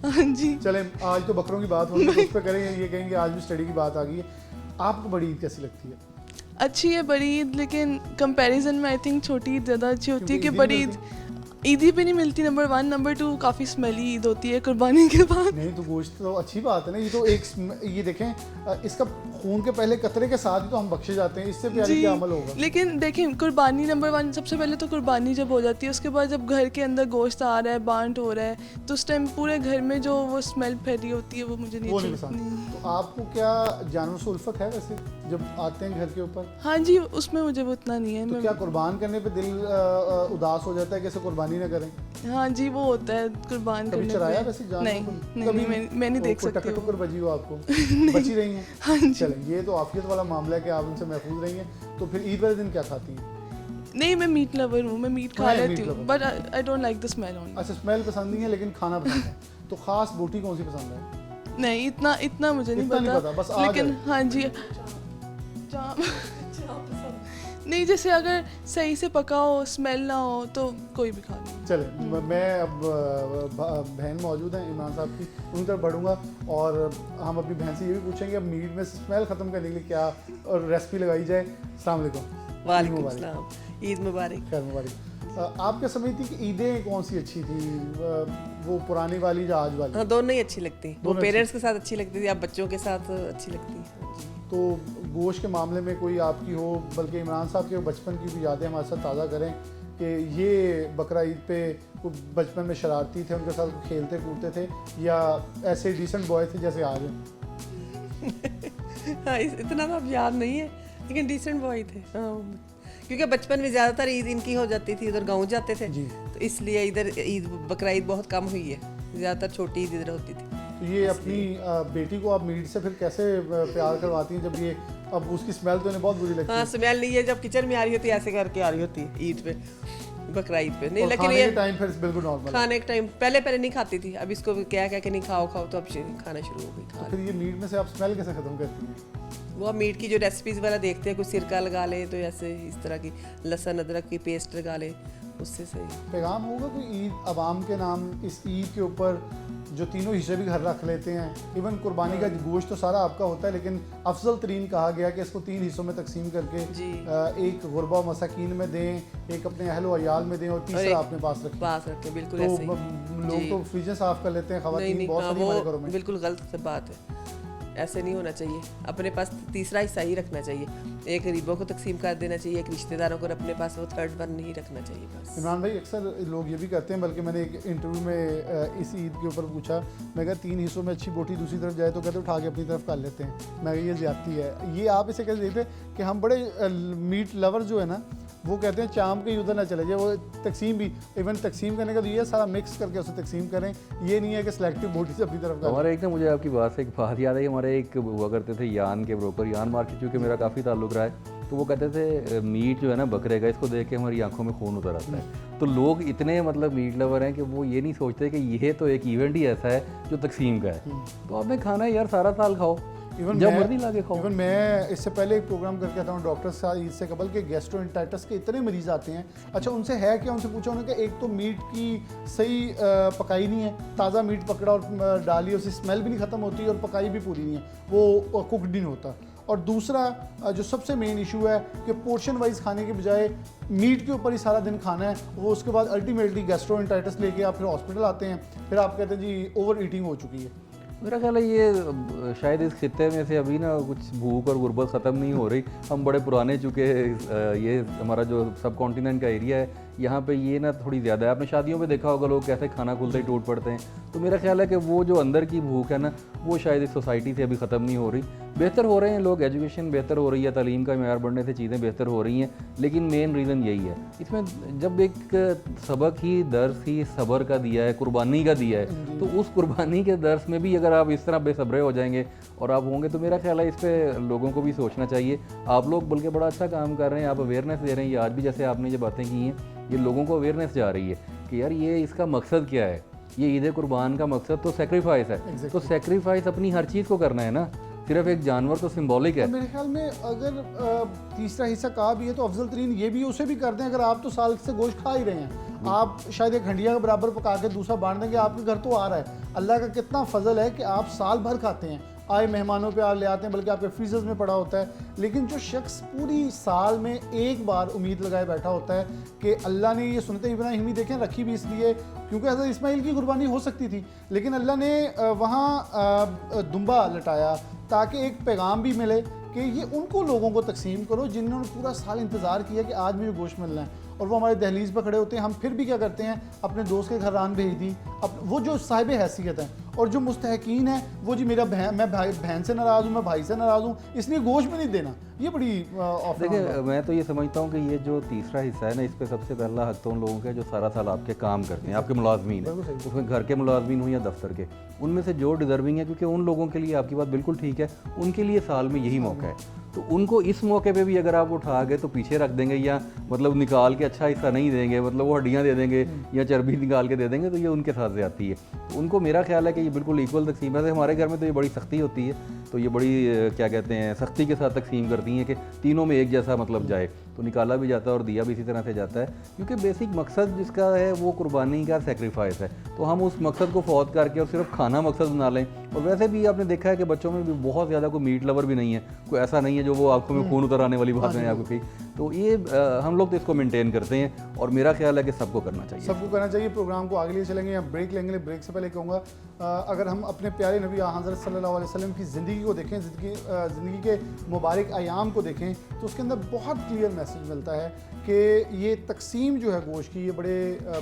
Speaker 6: हाँ जी।
Speaker 1: चलें, आज तो बकरों की बात होगी तो उस पर करेंगे, ये कहेंगे आज भी स्टडी की बात आ गई है। आपको बड़ी ईद कैसी लगती है?
Speaker 6: अच्छी है बड़ी ईद, लेकिन कंपैरिजन में आई थिंक छोटी ईद ज़्यादा अच्छी होती है
Speaker 1: क्योंकि
Speaker 6: कि
Speaker 1: ईद ही
Speaker 6: बड़ी
Speaker 1: नहीं
Speaker 6: ईद ईदी पे नहीं मिलती, नंबर 1। नंबर 2 काफ़ी स्मेली ईद होती है कुर्बानी के बाद।
Speaker 1: नहीं तो गोश्त तो अच्छी बात है ना, ये तो एक ये देखें इसका खून के पहले कतरे के साथ ही तो हम बख्शे जाते हैं, इससे प्यारी क्या अमल होगा।
Speaker 6: लेकिन देखें कुर्बानी नंबर 1, सबसे पहले तो कुर्बानी जब हो जाती है, उसके बाद जब घर के अंदर गोश्त आ रहा है, बांट हो रहा है, तो उस टाइम पूरे घर में जो वो स्मेल फैली होती है वो मुझे नहीं
Speaker 1: वो नहीं
Speaker 6: अच्छी
Speaker 1: पसंद।
Speaker 6: लगती।
Speaker 1: तो आपको क्या जानवर से उल्फत है वैसे जब आते हैं घर के ऊपर?
Speaker 6: हाँ जी, उसमें मुझे वो उतना नहीं है।
Speaker 1: तो
Speaker 6: मैं
Speaker 1: क्या कुर्बान करने पे दिल उदास हो जाता है कि ऐसे कुर्बानी ना करें?
Speaker 6: हाँ जी, वो होता है कुर्बान
Speaker 1: कभी
Speaker 6: करने
Speaker 1: चराया
Speaker 6: पे।
Speaker 1: वैसे जानवर
Speaker 6: नहीं
Speaker 1: को?
Speaker 6: नहीं,
Speaker 1: कभी
Speaker 6: मैं नहीं देख
Speaker 1: कोई
Speaker 6: सकती
Speaker 1: टक्कर
Speaker 6: हूँ।
Speaker 1: टुक्कर बजी हो आपको? बची रही हैं?
Speaker 6: हाँ जी।
Speaker 1: चलें, ये तो आफियत वाला मामला है कि आप उनसे महफूज रही हैं। तो फिर ईद वाले दिन क्या खाती हैं?
Speaker 6: नहीं, मैं मीट लवर हूँ, मैं मीट खा
Speaker 1: मैं
Speaker 6: लेती
Speaker 1: meat
Speaker 6: हूँ,
Speaker 1: lover।
Speaker 6: But I don't like the smell only.
Speaker 1: अच्छा, स्मेल पसंद नहीं है लेकिन खाना पसंद है। तो खास बोटी कौन सी पसंद है?
Speaker 6: नहीं, इतना मुझे नहीं
Speaker 1: इतना नहीं
Speaker 6: पता,
Speaker 1: पता, बस आ
Speaker 6: लेकिन
Speaker 1: जाए।
Speaker 6: हाँ जी नहीं, जैसे अगर सही से पका हो, स्मेल ना हो, तो कोई भी खा लो।
Speaker 1: चले, मैं अब बहन मौजूद हैं इमरान साहब की, उन तरफ बढ़ूंगा और हम अपनी बहन से ये भी पूछेंगे अब मीट में स्मेल ख़त्म करने के लिए क्या और रेसिपी लगाई जाए। अस्सलाम वालेकुम।
Speaker 7: वालेकुम अस्सलाम, ईद मुबारक।
Speaker 1: खैर मुबारक। आप क्या समझती कि ईदें कौन सी अच्छी थी, वो पुरानी वाली या आज वाली?
Speaker 7: हाँ, दोनों ही अच्छी लगती। वो
Speaker 1: दोनों
Speaker 7: पेरेंट्स के साथ अच्छी लगती थी, अब बच्चों के साथ अच्छी लगती है।
Speaker 1: तो गोश्त के मामले में कोई आपकी हो, बल्कि इमरान साहब के बचपन की भी यादें हमारे साथ ताज़ा करें कि ये बकरा ईद पे बचपन में शरारती थे, उनके साथ खेलते कूदते थे या ऐसे डिसेंट बॉय थे जैसे आज हैं?
Speaker 7: हाँ, इतना तो अब याद नहीं है, लेकिन डिसेंट बॉय थे। हाँ, क्योंकि बचपन में ज़्यादातर ईद इनकी हो जाती थी, उधर गाँव जाते थे,
Speaker 1: जी।
Speaker 7: तो इसलिए इधर ईद बकरा ईद बहुत कम हुई है, ज़्यादातर छोटी ईद इधर होती थी।
Speaker 1: तो ये अपनी बेटी को आप मीट से फिर कैसे प्यार करवाती हैं जब ये, अब उसकी स्मेल तो इन्हें बहुत बुरी लगती
Speaker 7: हाँ,
Speaker 1: है?
Speaker 7: स्मेल नहीं है, जब किचन में आ रही होती है ऐसे करके आ रही होती है ईद पे, बकरा ईद पे नहीं।
Speaker 1: और
Speaker 7: लेकिन
Speaker 1: खाने
Speaker 7: ये
Speaker 1: के टाइम फिर बिल्कुल नॉर्मल।
Speaker 7: खाने के टाइम पहले नहीं खाती थी, अब इसको क्या क्या कि नहीं खाओ तो अब खाना शुरू हो गई। खा
Speaker 1: फिर ये मीट में से आप स्मेल कैसे ख़त्म करती हैं?
Speaker 7: वो आप मीट की जो रेसिपीज़ वाला देखते हैं, कुछ सिरका लगा ले तो ऐसे इस तरह की लहसुन अदरक की पेस्ट लगा ले, उससे सही।
Speaker 1: पैगाम होगा कोई ईद अवाम के नाम, इस ईद के ऊपर जो तीनों हिस्से भी घर रख लेते हैं, इवन कुर्बानी का गोश्त तो सारा आपका होता है, लेकिन अफजल तरीन कहा गया कि इसको 3 हिस्सों में तकसीम करके
Speaker 7: जी।
Speaker 1: एक गुरबा मसाकीन में दें, एक अपने अहल व अयाल में दें और
Speaker 7: और
Speaker 1: तीसरा
Speaker 7: एक
Speaker 1: अपने पास रखें।
Speaker 7: पास रखें, बिल्कुल
Speaker 1: तो
Speaker 7: ऐसे ही।
Speaker 1: लोग
Speaker 7: जी।
Speaker 1: तो फ्रिजें साफ कर लेते हैं,
Speaker 7: नहीं
Speaker 1: खवातीन
Speaker 7: नहीं,
Speaker 1: बहुत
Speaker 7: हाँ,
Speaker 1: सारी हमारे घरों
Speaker 7: वो
Speaker 1: में।
Speaker 7: बिल्कुल गलत बात है, ऐसे नहीं होना चाहिए। अपने पास तीसरा हिस्सा ही रखना चाहिए। एक गरीबों को तकसीम कर देना चाहिए, एक रिश्तेदारों को अपने पास वो थर्ड वन नहीं रखना चाहिए बस।
Speaker 1: इमरान भाई, अक्सर लोग ये भी करते हैं, बल्कि मैंने एक इंटरव्यू में इस ईद के ऊपर पूछा, मैं कहा 3 हिस्सों में अच्छी बोटी दूसरी तरफ जाए तो कहते उठा के अपनी तरफ कर लेते हैं। मैं ये ज्यादती है। ये आप इसे कैसे देखते हैं कि हम बड़े मीट लवर जो है ना, वो कहते हैं चाम के उधर ना चले जाए, वो तकसीम भी, इवन तकसीम करने का तो ये सारा मिक्स करके उसे तकसीम करें, ये नहीं है कि सिलेक्टिव बोटी से अपनी तरफ कर।
Speaker 2: हमारे एक ना, मुझे आपकी बात से एक बात याद है, हमारे एक हुआ करते थे यान के ब्रोकर, यान मार्केट चूँकि मेरा काफ़ी ताल्लुक रहा है, तो वो कहते थे मीट जो है ना बकरे का, इसको देख के हमारी आंखों में खून उतर आता है। तो लोग इतने मतलब मीट लवर हैं कि वो ये नहीं सोचते कि ये तो एक इवेंट ही ऐसा है जो तकसीम का है, तो आपने खाना है यार सारा साल खाओ, जब मर्जी ला के खाओ।
Speaker 1: इवन मैं इससे पहले एक प्रोग्राम करके आता हूँ डॉक्टर साहब, ईद से कबल के गैस्ट्रोएंटाइटिस के इतने मरीज आते हैं। अच्छा, उनसे है क्या, उनसे पूछा उन्होंने कि एक तो मीट की सही पकाई नहीं है, ताज़ा मीट पकड़ा और डाली, उसकी स्मेल भी नहीं ख़त्म होती और पकाई भी पूरी नहीं है, वो कुकड नहीं होता। और दूसरा जो सबसे मेन इशू है कि पोर्शन वाइज खाने के बजाय मीट के ऊपर ही सारा दिन खाना है, वो उसके बाद अल्टीमेटली गैस्ट्रोएंटाइटिस लेके आप फिर हॉस्पिटल आते हैं, फिर आप कहते हैं जी ओवर ईटिंग हो चुकी है।
Speaker 2: मेरा ख्याल है ये शायद इस खित्ते में से अभी ना कुछ भूख और गुर्बत ख़त्म नहीं हो रही। हम बड़े पुराने चुके, ये हमारा जो सब कॉन्टिनेंट का एरिया है, यहाँ पे ये ना थोड़ी ज़्यादा है। आपने शादियों में देखा होगा लोग कैसे खाना खुलते ही टूट पड़ते हैं। तो मेरा ख्याल है कि वो जो अंदर की भूख है ना, वो शायद इस सोसाइटी से अभी ख़त्म नहीं हो रही। बेहतर हो रहे हैं लोग, एजुकेशन बेहतर हो रही है, तालीम का मेयार बढ़ने से चीज़ें बेहतर हो रही हैं, लेकिन मेन रीज़न यही है। इसमें जब एक सबक ही, दर्स ही सब्र का दिया है, कुर्बानी का दिया है, तो उस कुर्बानी के दर्स में भी अगर आप इस तरह बेसब्रे हो जाएंगे और आप होंगे, तो मेरा ख्याल है इस पर लोगों को भी सोचना चाहिए। आप लोग बल्कि बड़ा अच्छा काम कर रहे हैं, आप अवेयरनेस दे रहे हैं। ये आज भी जैसे आपने ये बातें की हैं, ये लोगों को अवेयरनेस जा रही है कि यार ये इसका मकसद क्या है। ये ईद कुर्बान का मकसद तो सेक्रीफाइस है, तो सेक्रीफाइस अपनी हर चीज़ को करना है ना, सिर्फ एक जानवर तो सिंबॉलिक है।
Speaker 1: मेरे ख्याल में अगर तीसरा हिस्सा कहा भी है तो अफजल तरीन ये भी उसे भी कर दें। अगर आप तो साल से गोश्त खा ही रहे हैं, आप शायद एक हंडिया के बराबर पका के दूसरा बांट देंगे, आपके घर तो आ रहा है। अल्लाह का कितना फजल है कि आप साल भर खाते हैं, आए मेहमानों पे आप ले आते हैं, बल्कि आपके फ्रीजर्स में पड़ा होता है। लेकिन जो शख्स पूरी साल में एक बार उम्मीद लगाए बैठा होता है कि अल्लाह ने ये सुन्नत इब्राहिमी देखें रखी भी इसलिए क्योंकि हज़रत इस्माइल की कुर्बानी हो सकती थी, लेकिन अल्लाह ने वहाँ दुम्बा लटाया ताकि एक पैगाम भी मिले कि ये उनको लोगों को तकसीम करो जिन्होंने पूरा साल इंतज़ार किया कि आज मुझे गोश्त मिलना है, और वो हमारे दहलीज पर खड़े होते हैं। हम फिर भी क्या करते हैं, अपने दोस्त के घर रान भेज दी। अब वो जो साहिब हैसियत है और जो मुस्तहकीन है, वो जी मेरा मैं बहन से नाराज़ हूँ, मैं भाई से नाराज़ हूँ, इसलिए गोश्त भी नहीं देना, ये बड़ी
Speaker 2: देखिए मैं तो ये समझता हूँ कि ये जो तीसरा हिस्सा है ना, इस पर सबसे पहला हक तो उन लोगों का जो सारा साल आपके काम करते हैं, आपके मुलाजमीन है, उसमें घर के मुलाजमीन हो या दफ्तर के, उनमें से जो डिज़र्विंग है, क्योंकि उन लोगों के लिए आपकी बात बिल्कुल ठीक है, उनके लिए साल में यही मौका है। तो उनको इस मौके पे भी अगर आप उठा गए तो पीछे रख देंगे या मतलब निकाल के अच्छा हिस्सा नहीं देंगे, मतलब वो हड्डियाँ दे देंगे या चर्बी निकाल के दे देंगे, तो ये उनके साथ ज़्यादती है। तो उनको मेरा ख्याल है कि ये बिल्कुल इक्वल तकसीम है। हमारे घर में तो ये बड़ी सख्ती होती है, तो ये बड़ी क्या कहते हैं सख्ती के साथ तकसीम करती हैं कि तीनों में एक जैसा मतलब जाए, तो निकाला भी जाता है और दिया भी इसी तरह से जाता है, क्योंकि बेसिक मकसद जिसका है वो कुर्बानी का सेक्रीफाइस है। तो हम उस मकसद को फौत करके और सिर्फ खाना मकसद बना लें। और वैसे भी आपने देखा है कि बच्चों में भी बहुत ज़्यादा कोई मीट लवर भी नहीं है, कोई ऐसा नहीं है जो वो आंखों में खून उतर आने वाली बात है आपको कही। तो ये हम लोग तो इसको मेंटेन करते हैं और मेरा ख्याल है कि सबको करना चाहिए,
Speaker 1: सबको करना चाहिए। प्रोग्राम को आगे लिए चलेंगे या ब्रेक लेंगे। ब्रेक से पहले कहूँगा अगर हम अपने प्यारे नबी हज़रत सल्लल्लाहु अलैहि वसल्लम की ज़िंदगी को देखें, ज़िंदगी के मुबारक अयाम को देखें, तो उसके अंदर बहुत क्लियर मैसेज मिलता है कि ये तकसीम जो है गोश्त की, ये बड़े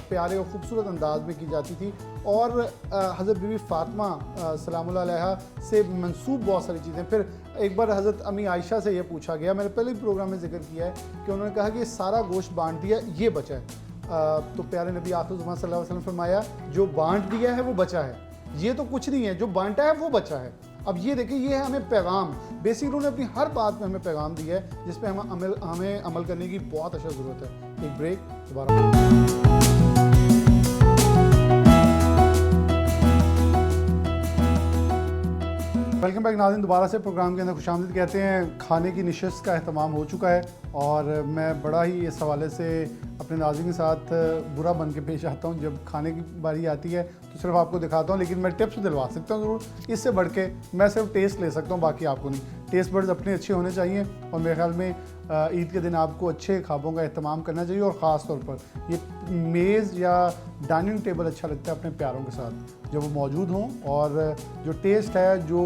Speaker 1: प्यारे और ख़ूबसूरत अंदाज में की जाती थी। और हज़रत बीबी फ़ातिमा सलामुल्लाह अलैहा से मंसूब बहुत सारी चीज़ें। फिर एक बार हज़रत अम्मी आयशा से ये पूछा गया, मैंने पहले भी प्रोग्राम में जिक्र किया है कि उन्होंने कहा कि सारा गोश्त बांट दिया, ये बचा है। तो प्यारे नबी आखिर ज़माना सल्लल्लाहु अलैहि वसल्लम फरमाया, जो बांट दिया है वो बचा है, ये तो कुछ नहीं है, जो बांटा है वो बचा है। अब ये देखिए, ये है हमें पैगाम, बेसिकली उन्होंने अपनी हर बात में हमें पैगाम दिया है जिस पे हमें अमल करने की बहुत अच्छा ज़रूरत है। एक ब्रेक, दोबारा। वेलकम बैक नाज़रीन, दोबारा से प्रोग्राम के अंदर खुशामदीद कहते हैं। खाने की निशस्त का अहतमाम हो चुका है और मैं बड़ा ही इस हवाले से अपने नाज़रीन के साथ बुरा बन के पेश आता हूँ। जब खाने की बारी आती है तो सिर्फ आपको दिखाता हूँ, लेकिन मैं टिप्स दिलवा सकता हूँ ज़रूर। इससे बढ़ के मैं सिर्फ टेस्ट ले सकता हूँ, बाकी आपको नहीं। टेस्ट बर्ड्स अपने अच्छे होने चाहिए और मेरे ख्याल में ईद के दिन आपको अच्छे ख्वाबों का एहतमाम करना चाहिए। और ख़ास तौर पर ये मेज़ या डाइनिंग टेबल अच्छा लगता है अपने प्यारों के साथ जब वो मौजूद हों, और जो टेस्ट है, जो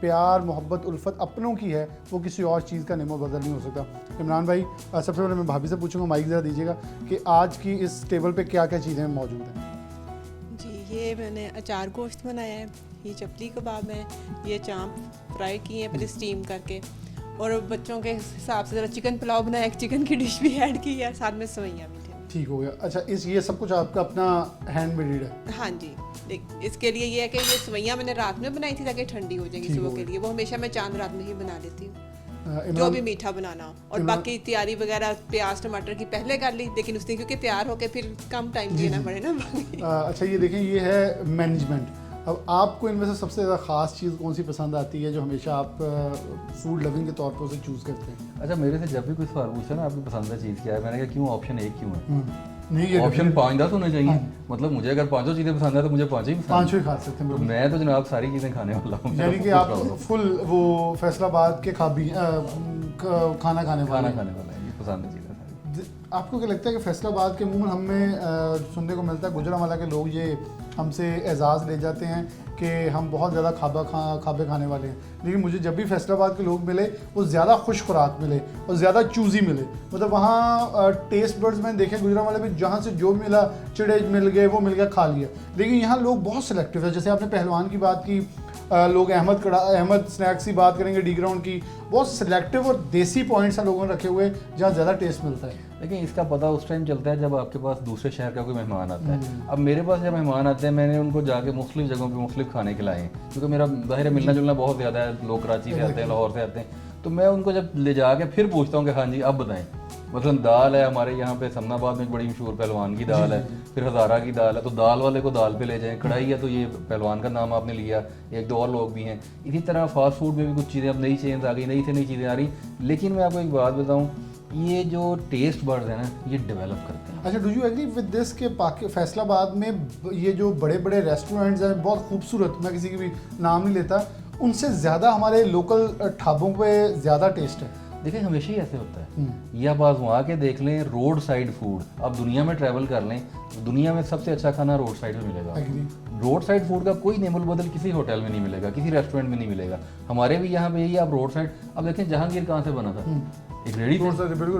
Speaker 1: प्यार मोहब्बत उल्फत अपनों की है वो किसी और चीज़ का नेमो बदल नहीं हो सकता। इमरान भाई सबसे पहले मैं भाभी से पूछूंगा, माइक ज़रा दीजिएगा कि आज की इस टेबल पे क्या क्या चीज़ें मौजूद हैं।
Speaker 3: जी, ये मैंने अचार गोश्त बनाया है, ये चपली कबाब है, ये चांप फ्राई किए हैं पहले स्टीम करके, और बच्चों के हिसाब से ज़रा चिकन पुलाव बनाया, एक चिकन की डिश भी ऐड की है, साथ में सवैयाँ मीठे में।
Speaker 1: ठीक हो गया। अच्छा, इस ये सब कुछ आपका अपना हैंड मेड है?
Speaker 3: हाँ जी, इसके लिए ये है कि ये सवैयाँ मैंने रात में बनाई थी ताकि ठंडी हो जाएगी सुबह के लिए, वो हमेशा मैं चांद रात में ही बना देती हूँ जो भी मीठा बनाना हो। और बाकी तैयारी वगैरह प्याज टमाटर की पहले कर ली, लेकिन उसने क्योंकि तैयार होके फिर कम टाइम देना पड़े ना बाकी।
Speaker 1: अच्छा, ये देखें, ये है मैनेजमेंट। अब आपको इनमें से सबसे ज़्यादा ख़ास चीज़ कौन सी पसंद आती है जो हमेशा आप फूड लविंग के तौर पर उसे चूज़ करते हैं?
Speaker 2: अच्छा, मेरे से जब भी कोई सवाल पूछा ना आपकी पसंदीदा चीज़ क्या है, मैंने कहा क्यों ऑप्शन एक क्यों है?
Speaker 1: नहीं, ये
Speaker 2: ऑप्शन 5-10 होने चाहिए। मतलब मुझे अगर 5 चीज़ें पसंद है तो मुझे 5 ही पसंद है।
Speaker 1: 5 ही खा सकते हैं।
Speaker 2: मैं तो जनाब सारी चीज़ें खाने वाला हूँ।
Speaker 1: यानी कि आप फुल वो फैसलाबाद के खाना खाने वाला
Speaker 2: है, ये पसंद है चीज़ें सारी।
Speaker 1: आपको क्या लगता है कि फैसलाबाद के अमूमन हमें सुनने को मिलता है, गुजरांवाला के लोग ये हमसे एजाज़ ले जाते हैं कि हम बहुत ज़्यादा खाबे खाने वाले हैं, लेकिन मुझे जब भी फैसलाबाद के लोग मिले वो ज़्यादा खुश खुराक मिले और ज़्यादा चूज़ी मिले। मतलब वहाँ टेस्ट बर्ड्स मैंने देखे गुजरांवाले में, जहाँ से जो मिला, चिड़े मिल गए, वो मिल गया, खा लिया। लेकिन यहाँ लोग बहुत सिलेक्टिव है। जैसे आपने पहलवान की बात की, लोग अहमद स्नैक्स की बात करेंगे, डी ग्राउंड की, बहुत सिलेक्टिव और देसी पॉइंट्स हैं लोगों ने रखे हुए जहाँ ज़्यादा टेस्ट मिलता है।
Speaker 2: लेकिन इसका पता उस टाइम चलता है जब आपके पास दूसरे शहर का कोई मेहमान आता है। अब मेरे पास जब मेहमान आते हैं, मैंने उनको जाके मुख्तलिफ जगहों पे मुख्तलिफ खाने खिलाए हैं, क्योंकि मेरा ज़ाहिर मिलना जुलना बहुत ज़्यादा है, लोग कराची से आते हैं, लाहौर से आते हैं, तो मैं उनको जब ले जाके फिर पूछता हूँ कि हाँ जी अब बताएं। मतलब दाल है हमारे यहाँ पे समनाबाद में एक बड़ी मशहूर पहलवान की दाल है, फिर हज़ारा की दाल है, तो दाल वाले को दाल पे ले जाएं। कढ़ाई है तो ये पहलवान का नाम आपने लिया, एक दो और लोग भी हैं। इसी तरह फास्ट फूड में भी कुछ चीज़ें अब नई चेंज आ गई, नई से नई चीज़ें आ रही। लेकिन मैं आपको एक बात बताऊँ, ये जो टेस्ट बर्ड्स हैं ना, ये डेवलप करते हैं।
Speaker 1: अच्छा, do you agree with this के फैसलाबाद में ये जो बड़े बड़े रेस्टोरेंट्स हैं बहुत खूबसूरत, मैं किसी की भी नाम नहीं लेता, उनसे ज़्यादा हमारे लोकल ढाबों पे ज़्यादा टेस्ट है?
Speaker 2: देखिए, हमेशा ही ऐसे होता है। ये आप आजमा के देख लें, रोड साइड फूड, आप दुनिया में ट्रैवल कर लें, दुनिया में सबसे अच्छा खाना रोड साइड में मिलेगा। रोड साइड फूड का कोई नेमुल बदल किसी होटल में नहीं मिलेगा, किसी रेस्टोरेंट में नहीं मिलेगा। हमारे भी यहाँ पे यही, आप रोड साइड, अब देखें जहांगीर कहाँ से बना था, एक रेडी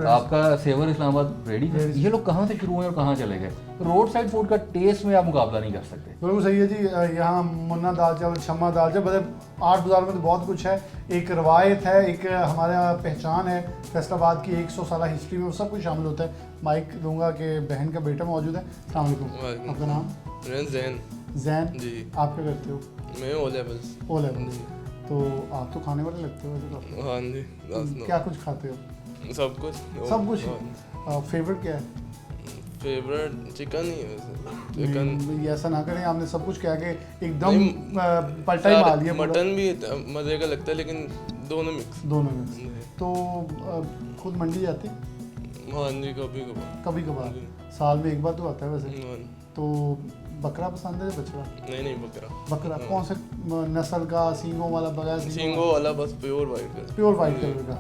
Speaker 2: आपका सेवर इस्लामाबाद रेडी, ये लोग कहाँ से शुरू हुए और कहाँ चले गए। रोड साइड फूड का टेस्ट में आप मुकाबला नहीं कर सकते।
Speaker 1: बिल्कुल सही है जी। यहाँ मुन्ना दाल चावल, शम्मा दाल चावल, मतलब 8 बाज़ार में तो बहुत कुछ है, एक रवायत है, एक हमारा पहचान है फैसलाबाद की 100 साल हिस्ट्री में, वो सब कुछ शामिल होता है। माइक दूंगा कि बहन का बेटा मौजूद है। अस्सलाम वालेकुम, आपका नाम? जैन जी। आप क्या करते हो?
Speaker 8: मैं ओ लेवल।
Speaker 1: तो आप तो खाने वाले लगते हो वैसे तो।
Speaker 8: हाँ जी।
Speaker 1: क्या कुछ खाते हो?
Speaker 8: सब कुछ।
Speaker 1: सब कुछ। फेवरेट क्या है?
Speaker 8: फेवरेट चिकन ही है वैसे। चिकन।
Speaker 1: ये ऐसा ना करें, आपने सब कुछ कहा कि एकदम पलटा ही मार लिया।
Speaker 8: मटन भी मज़े का लगता है, लेकिन दोनों मिक्स।
Speaker 1: तो खुद मंडी जाते?
Speaker 8: हाँ जी, कभी
Speaker 1: कभार। साल में एक बार तो आता है वैसे। तो बकरा पसंद है या बछड़ा?
Speaker 8: नहीं, बकरा।
Speaker 1: कौन से नस्ल का? सींगों वाला? बगैर
Speaker 8: सींगों वाला, बस प्योर वाइट
Speaker 1: कलर का।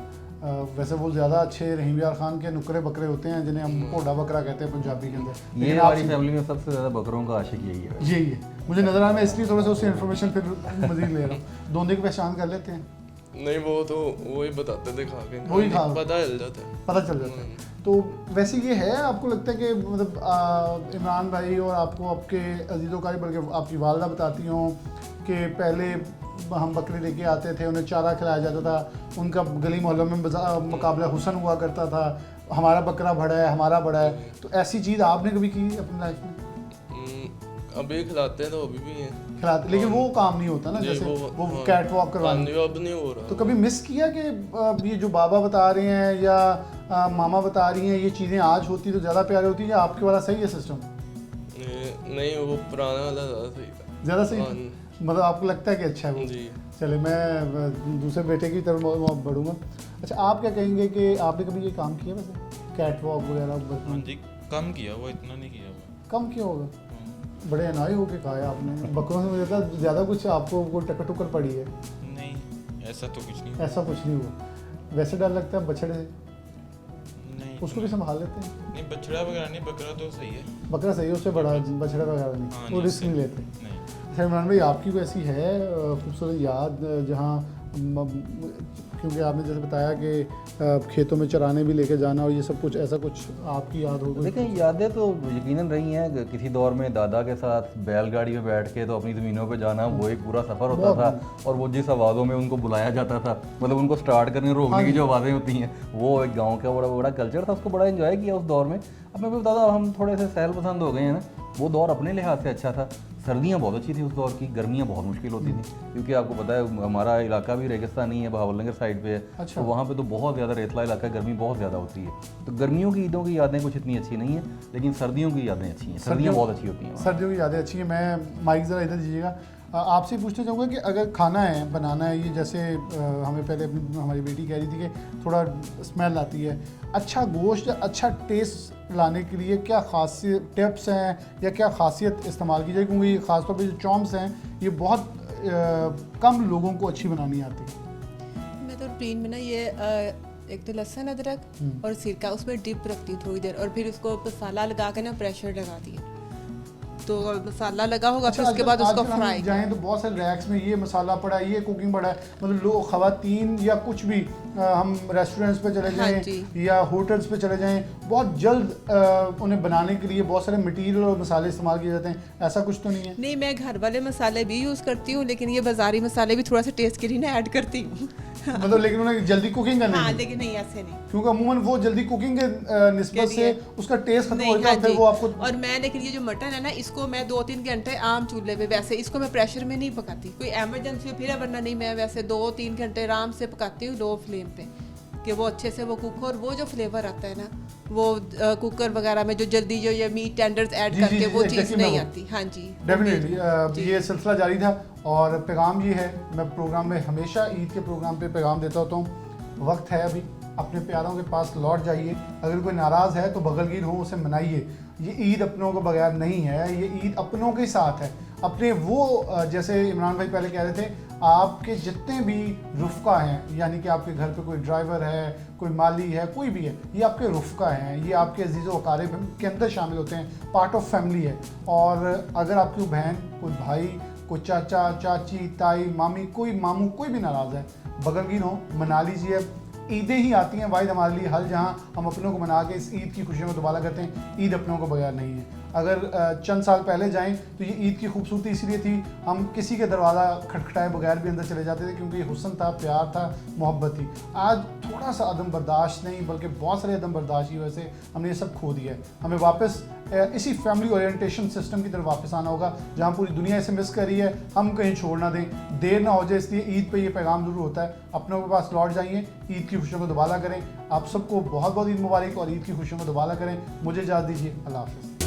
Speaker 1: वैसे वो ज़्यादा अच्छे रहीम यार खान के नुकरे बकरे होते हैं जिन्हें हम कोडा बकरा कहते हैं पंजाबी के अंदर।
Speaker 2: ये हमारी फैमिली में सबसे ज़्यादा बकरों का आशिक यही है।
Speaker 1: मुझे नजर आ, मैं इसलिए थोड़ा सा उससे इन्फॉर्मेशन फिर मजीद ले रहा हूँ। दोनों की पहचान कर लेते हैं?
Speaker 8: नहीं, वो तो वही बताते थे खा के,
Speaker 1: वही खा
Speaker 8: पता चल जाता है।
Speaker 1: तो वैसे ये है, आपको लगता है कि मतलब इमरान भाई और आपको आपके अजीज़ों का, बल्कि आपकी वालदा बताती हों कि पहले हम बकरे लेके आते थे, उन्हें चारा खिलाया जाता था, उनका गली मोहल्लों में मुकाबला हुसन हुआ करता था, हमारा बकरा बड़ा है, हमारा बड़ा है। तो ऐसी चीज़ आपने कभी की अपनी लाइफ में?
Speaker 8: अभी खिलाते हैं तो अभी भी हैं
Speaker 1: खिलाते, लेकिन वो काम नहीं होता ना, जैसे वो कैट वॉक करवाने।
Speaker 8: अब नहीं हो रहा।
Speaker 1: तो कभी मिस किया कि ये जो बाबा बता रहे हैं या मामा बता रही हैं, ये चीज़ें आज होती तो ज़्यादा प्यारी होती, या आपके वाला सही है सिस्टम?
Speaker 8: नहीं, वो पुराना वाला ज़्यादा सही था।
Speaker 1: ज़्यादा सही, मतलब आपको लगता है कि अच्छा है वो?
Speaker 8: जी।
Speaker 1: चले, मैं दूसरे बेटे की तरफ बढ़ूँगा। अच्छा, आप क्या कहेंगे कि आपने कभी ये काम किया वैसे, कैट वॉक वगैरह?
Speaker 5: हाँ जी, कम किया हुआ, इतना नहीं किया हुआ।
Speaker 1: कम क्यों होगा? बड़े अनाई होके खाया आपने बकरों से, मुझे लगता है ज़्यादा कुछ आपको कोई टक्कर पड़ी है।
Speaker 5: नहीं, ऐसा तो कुछ नहीं।
Speaker 1: ऐसा कुछ नहीं हुआ। वैसे डर लगता है बछड़े से?
Speaker 5: नहीं,
Speaker 1: उसको भी संभाल लेते हैं?
Speaker 5: नहीं, बछड़ा वगैरह नहीं, बकरा तो सही है।
Speaker 1: बकरा सही है, उससे बड़ा बछड़ा वगैरह नहीं,
Speaker 5: हाँ,
Speaker 1: वो रिस्क नहीं लेते।
Speaker 5: नहीं।
Speaker 1: खैर इमरान भाई, आपकी कोई ऐसी है खूबसूरत याद जहाँ क्योंकि आपने जैसे बताया कि खेतों में चराने भी लेके जाना और ये सब कुछ, ऐसा कुछ आपकी याद हो?
Speaker 2: देखें, यादें तो यकीनन रही हैं। किसी दौर में दादा के साथ बैलगाड़ी में बैठ के तो अपनी ज़मीनों पे जाना, वो एक पूरा सफ़र होता था। और वो जिस आवाज़ों में उनको बुलाया जाता था, मतलब उनको स्टार्ट करने रोकने की जो आवाज़ें होती हैं, वो एक गाँव का बड़ा बड़ा कल्चर था, उसको बड़ा इन्जॉय किया उस दौर में। अब मैं भी बता दूँ, हम थोड़े से सहल पसंद हो गए हैं ना। वो दौर अपने लिहाज से अच्छा था। सर्दियाँ बहुत अच्छी थी उस दौर की, गर्मियाँ बहुत मुश्किल होती थी, क्योंकि आपको पता है हमारा इलाका भी रेगिस्तानी है, बहावलनगर साइड पे है।
Speaker 1: अच्छा।
Speaker 2: तो वहाँ पे तो बहुत ज़्यादा रेतला इलाका है, गर्मी बहुत ज़्यादा होती है। तो गर्मियों की ईदों की यादें कुछ इतनी अच्छी नहीं है, लेकिन सर्दियों की यादें अच्छी हैं। सर्दियाँ बहुत अच्छी होती हैं।
Speaker 1: सर्दियों की यादें अच्छी हैं। मैं माइक ज़रा इधर दीजिएगा। आपसे पूछना चाहूँगा कि अगर खाना है, बनाना है, ये जैसे हमें पहले हमारी बेटी कह रही थी कि थोड़ा स्मेल आती है, अच्छा गोश्त, अच्छा टेस्ट लाने के लिए क्या खासियत टिप्स हैं या क्या खासियत इस्तेमाल की जाए? क्योंकि ख़ासतौर पे जो चॉम्स हैं, ये बहुत कम लोगों को अच्छी बनानी आती है।
Speaker 3: मैं तो रूटीन में ना ये एक तो लहसुन अदरक और सिरका उसमें डिप रखती हूँ थोड़ी देर, और फिर उसको मसाला लगा के ना प्रेशर लगाती है, तो मसाला लगा होगा। फिर उसके बाद उसको फ्राई
Speaker 1: जाएँ तो बहुत सारे रैक्स में ये मसाला पड़ा है, ये कुकिंग पड़ा है, मतलब लोग ख़वातीन या कुछ भी हम रेस्टोरेंट्स पे चले जाएं या होटल्स पे चले जाएं, बहुत जल्द उन्हें बनाने के लिए बहुत सारे मटेरियल और मसाले इस्तेमाल किए जाते हैं। ऐसा कुछ तो नहीं है?
Speaker 3: नहीं, मैं घर वाले मसाले भी यूज़ करती हूँ, लेकिन ये बाज़ारी मसाले भी थोड़ा सा टेस्ट के लिए ना ऐड करती हूँ।
Speaker 1: मतलब लेकिन उन्हें जल्दी कुकिंग करनी है।
Speaker 3: लेकिन नहीं, ऐसे नहीं,
Speaker 1: क्योंकि अमूमन वो जल्दी कुकिंग के निस्बत से उसका टेस्ट खत्म हो जाता है, फिर वो आपको।
Speaker 3: और मैं लेकिन ये जो मटन है ना, इसको मैं 2-3 घंटे आम चूल्हे पे, वैसे इसको मैं प्रेशर में नहीं पकाती, कोई एमरजेंसी फिर है, वरना नहीं मैं वैसे 2-3 घंटे आराम से पकाती हूँ लो फ्लेम पे, कि वो अच्छे से वो कुक हो। और वो जो फ्लेवर आता है ना, वो कुकर वगैरह में जो जल्दी जो ये मीट टेंडर्स ऐड करके वो चीज़ नहीं आती। हाँ जी,
Speaker 1: डेफिनेटली ये सिलसिला जारी था। और पैगाम ये है, मैं प्रोग्राम में हमेशा ईद के प्रोग्राम पे पैगाम देता होता हूँ, वक्त है अभी, अपने प्यारों के पास लौट जाइए। अगर कोई नाराज़ है तो बगलगीर हो, उसे मनाइए। ये ईद अपनों को बगैर नहीं है, ये ईद अपनों के साथ है। अपने वो जैसे इमरान भाई पहले कह रहे थे, आपके जितने भी रुफ़्का हैं, यानी कि आपके घर पे कोई ड्राइवर है, कोई माली है, कोई भी है, ये आपके रुफ़्का हैं, ये आपके अजीज़ व अकारिब के अंदर शामिल होते हैं, पार्ट ऑफ फैमिली है। और अगर आपकी बहन, कोई भाई, कोई चाचा, चाची, ताई, मामी, कोई मामू, कोई भी नाराज़ है, बगलगीर हो, मना लीजिए। ईदें ही आती हैं वाहिद हमारे लिए हल, जहाँ हम अपनों को मना के इस ईद की खुशियों को दोबारा करते हैं। ईद अपनों को बगैर नहीं है। अगर चंद साल पहले जाएं तो ये ईद की खूबसूरती इसलिए थी, हम किसी के दरवाज़ा खटखटाए बगैर भी अंदर चले जाते थे, क्योंकि हुस्न था, प्यार था, मोहब्बत थी। आज थोड़ा सा अदम बर्दाश्त नहीं, बल्कि बहुत सारे अदम बर्दाश्त की वजह से हमने ये सब खो दिया है। हमें वापस इसी फैमिली ओरिएंटेशन सिस्टम की तरफ वापस आना होगा, जहाँ पूरी दुनिया इसे मिस कर रही है, हम कहीं छोड़ ना दें, देर ना हो जाए। इसलिए ईद पे ये पैगाम ज़रूर होता है, अपनों के पास लौट जाइए, ईद की खुशियों को दोबारा करें। आप सबको बहुत बहुत ईद मुबारक और ईद की खुशियों को दोबारा करें। मुझे इजाज़त दीजिए, अल्लाह हाफ़िज़।